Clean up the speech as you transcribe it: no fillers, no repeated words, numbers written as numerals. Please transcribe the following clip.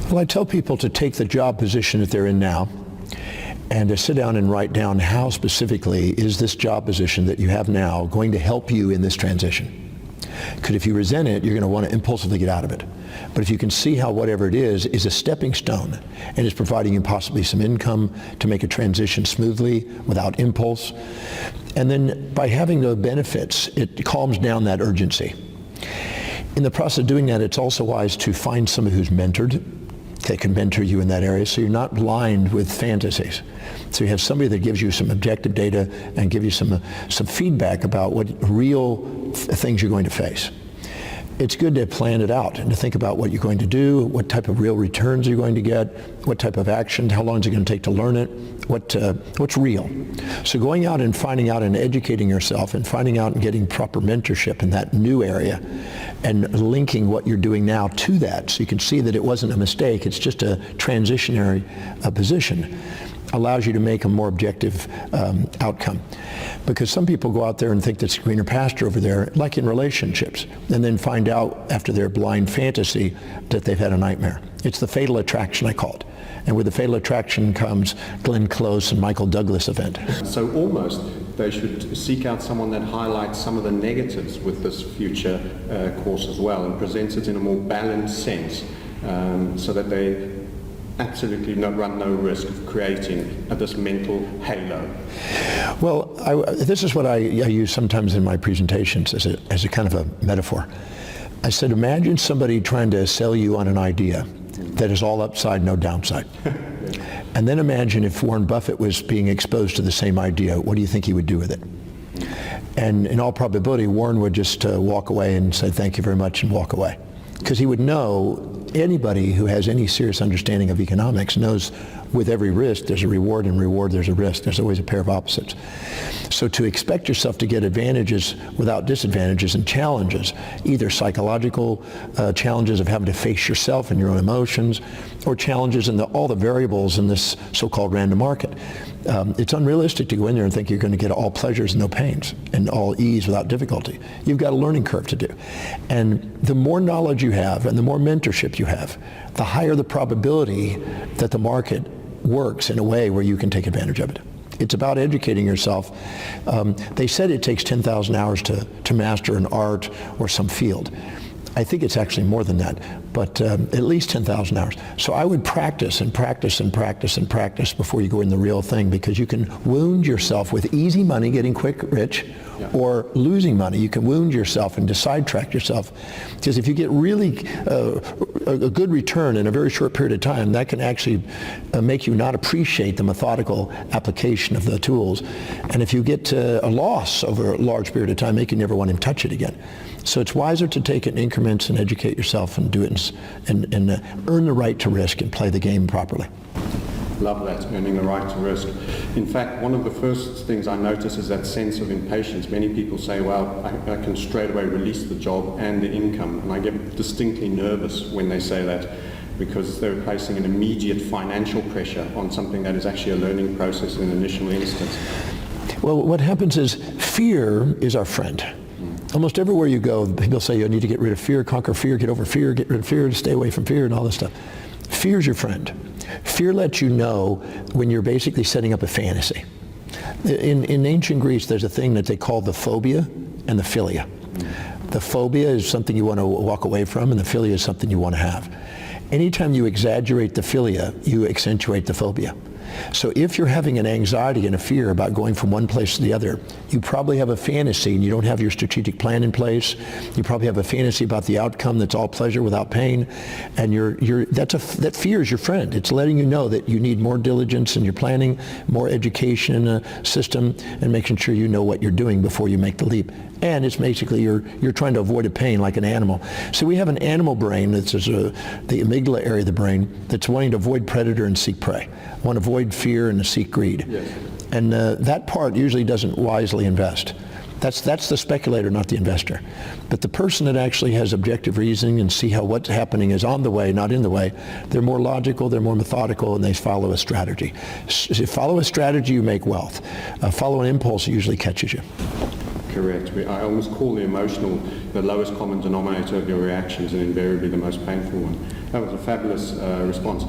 Well, I tell people to take the job position that they're in now and to sit down and write down how specifically is this job position that you have now going to help you in this transition. Because if you resent it, you're going to want to impulsively get out of it. But if you can see how whatever it is a stepping stone and is providing you possibly some income to make a transition smoothly without impulse, and then by having the benefits, it calms down that urgency. In the process of doing that, it's also wise to find somebody who's mentored that can mentor you in that area so you're not blind with fantasies. So you have somebody that gives you some objective data and give you some feedback about what real things you're going to face. It's good to plan it out and to think about what you're going to do, what type of real returns you're going to get, what type of action, how long is it going to take to learn it, what's real. So going out and finding out and educating yourself and finding out and getting proper mentorship in that new area and linking what you're doing now to that so you can see that it wasn't a mistake, it's just a transitionary position, allows you to make a more objective outcome. Because some people go out there and think there's greener pasture over there, like in relationships, and then find out after their blind fantasy that they've had a nightmare. It's the fatal attraction, I call it. And with the fatal attraction comes Glenn Close and Michael Douglas event. So almost they should seek out someone that highlights some of the negatives with this future course as well and presents it in a more balanced sense so that they absolutely run no risk of creating this mental halo. Well, this is what I use sometimes in my presentations as a kind of a metaphor. I said, imagine somebody trying to sell you on an idea that is all upside, no downside. And then imagine if Warren Buffett was being exposed to the same idea, what do you think he would do with it? And in all probability, Warren would just walk away and say, thank you very much, and walk away. Because he would know, anybody who has any serious understanding of economics knows with every risk there's a reward, and reward there's a risk. There's always a pair of opposites. So to expect yourself to get advantages without disadvantages and challenges, either psychological challenges of having to face yourself and your own emotions, or challenges in all the variables in this so-called random market. It's unrealistic to go in there and think you're going to get all pleasures and no pains and all ease without difficulty. You've got a learning curve to do. And the more knowledge you have and the more mentorship you have, the higher the probability that the market works in a way where you can take advantage of it. It's about educating yourself. They said it takes 10,000 hours to master an art or some field. I think it's actually more than that, but at least 10,000 hours. So I would practice and practice and practice and practice before you go in the real thing, because you can wound yourself with easy money, getting quick rich, or losing money. You can wound yourself and sidetrack yourself. Because if you get really a good return in a very short period of time, that can actually make you not appreciate the methodical application of the tools. And if you get a loss over a large period of time, make you never want to touch it again. So it's wiser to take it in increments and educate yourself and do it and earn the right to risk and play the game properly. Love that, earning the right to risk. In fact, one of the first things I notice is that sense of impatience. Many people say, well, I can straight away release the job and the income. And I get distinctly nervous when they say that, because they're placing an immediate financial pressure on something that is actually a learning process in an initial instance. Well, what happens is fear is our friend. Almost everywhere you go, people say you need to get rid of fear, conquer fear, get over fear, get rid of fear, stay away from fear, and all this stuff. Fear is your friend. Fear lets you know when you're basically setting up a fantasy. In ancient Greece, there's a thing that they call the phobia and the philia. The phobia is something you want to walk away from, and the philia is something you want to have. Anytime you exaggerate the philia, you accentuate the phobia. So if you're having an anxiety and a fear about going from one place to the other, you probably have a fantasy and you don't have your strategic plan in place. You probably have a fantasy about the outcome that's all pleasure without pain. And that fear is your friend. It's letting you know that you need more diligence in your planning, more education in a system, and making sure you know what you're doing before you make the leap. And it's basically you're trying to avoid a pain like an animal. So we have an animal brain, that's the amygdala area of the brain, that's wanting to avoid predator and seek prey. Want to avoid fear and to seek greed. Yes. And that part usually doesn't wisely invest. That's the speculator, not the investor. But the person that actually has objective reasoning and see how what's happening is on the way, not in the way, they're more logical, they're more methodical, and they follow a strategy. If you follow a strategy, you make wealth. Follow an impulse, it usually catches you. correct. I almost call the emotional the lowest common denominator of your reactions and invariably the most painful one. That was a fabulous response.